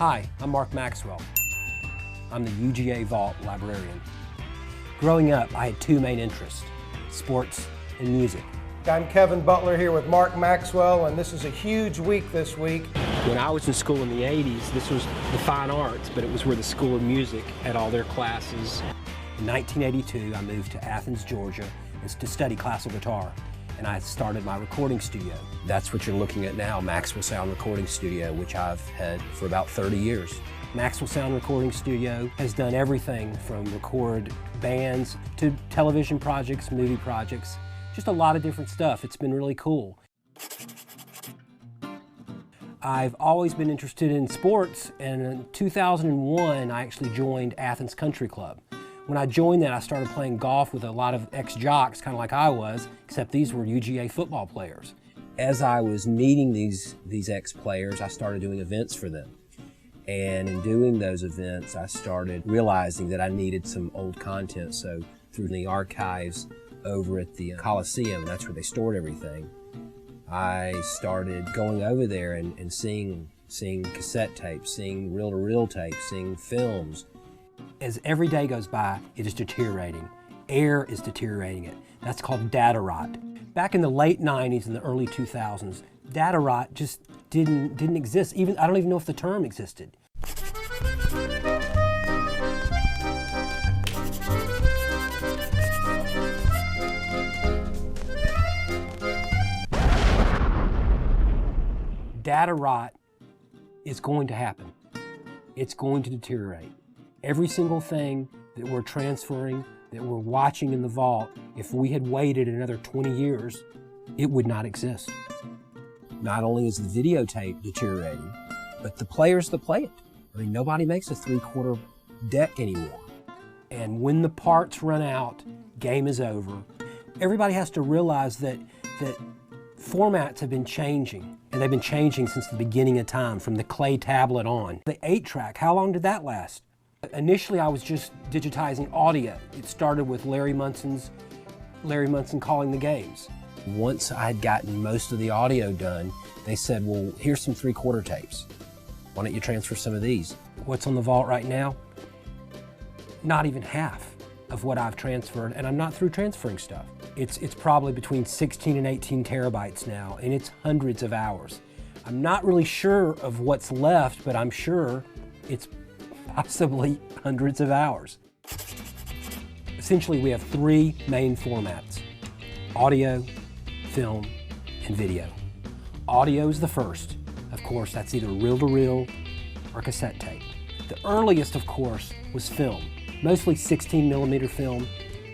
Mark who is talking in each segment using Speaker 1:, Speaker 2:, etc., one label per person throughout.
Speaker 1: Hi, I'm Mark Maxwell. I'm the UGA VAULT Librarian. Growing up, I had two main interests, sports and music.
Speaker 2: I'm Kevin Butler here with Mark Maxwell, and this is a huge week this week.
Speaker 1: When I was in school in the 80s, this was the fine arts, but it was where the School of Music had all their classes. In 1982, I moved to Athens, Georgia, to study classical guitar, and I started my recording studio. That's what you're looking at now, Maxwell Sound Recording Studio, which I've had for about 30 years. Maxwell Sound Recording Studio has done everything from record bands to television projects, movie projects, just a lot of different stuff. It's been really cool. I've always been interested in sports, and in 2001 I actually joined Athens Country Club. When I joined that, I started playing golf with a lot of ex-jocks, kind of like I was, except these were UGA football players. As I was meeting these ex-players, I started doing events for them. And in doing those events, I started realizing that I needed some old content. So through the archives over at the Coliseum, that's where they stored everything, I started going over there and seeing cassette tapes, seeing reel-to-reel tapes, seeing films. As every day goes by, it is deteriorating. Air is deteriorating it. That's called data rot. Back in the late 90s and the early 2000s, data rot just didn't exist. I don't even know if the term existed. Data rot is going to happen. It's going to deteriorate. Every single thing that we're transferring, that we're watching in the vault, if we had waited another 20 years, it would not exist. Not only is the videotape deteriorating, but the players that play it. I mean, nobody makes a 3/4 deck anymore. And when the parts run out, game is over. Everybody has to realize that formats have been changing, and they've been changing since the beginning of time, from the clay tablet on. The 8-track, how long did that last? Initially, I was just digitizing audio. It started with Larry Munson calling the games. Once I had gotten most of the audio done, they said, well, here's some 3/4 tapes. Why don't you transfer some of these? What's on the vault right now? Not even half of what I've transferred, and I'm not through transferring stuff. It's probably between 16 and 18 terabytes now, and it's hundreds of hours. I'm not really sure of what's left, but I'm sure it's possibly hundreds of hours. Essentially, we have three main formats: audio, film, and video. Audio is the first. Of course, that's either reel-to-reel or cassette tape. The earliest, of course, was film, mostly 16mm film.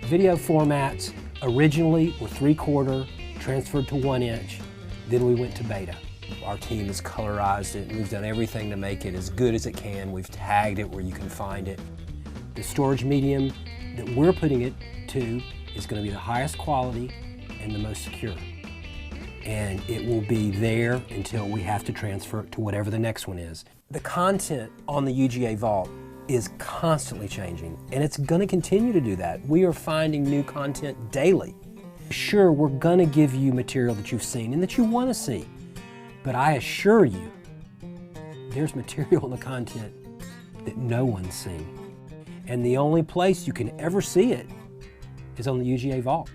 Speaker 1: Video formats originally were 3/4, transferred to 1-inch, then we went to beta. Our team has colorized it, and we've done everything to make it as good as it can. We've tagged it where you can find it. The storage medium that we're putting it to is going to be the highest quality and the most secure. And it will be there until we have to transfer it to whatever the next one is. The content on the UGA Vault is constantly changing, and it's going to continue to do that. We are finding new content daily. Sure, we're going to give you material that you've seen and that you want to see, but I assure you, there's material in the content that no one's seen. And the only place you can ever see it is on the UGA Vault.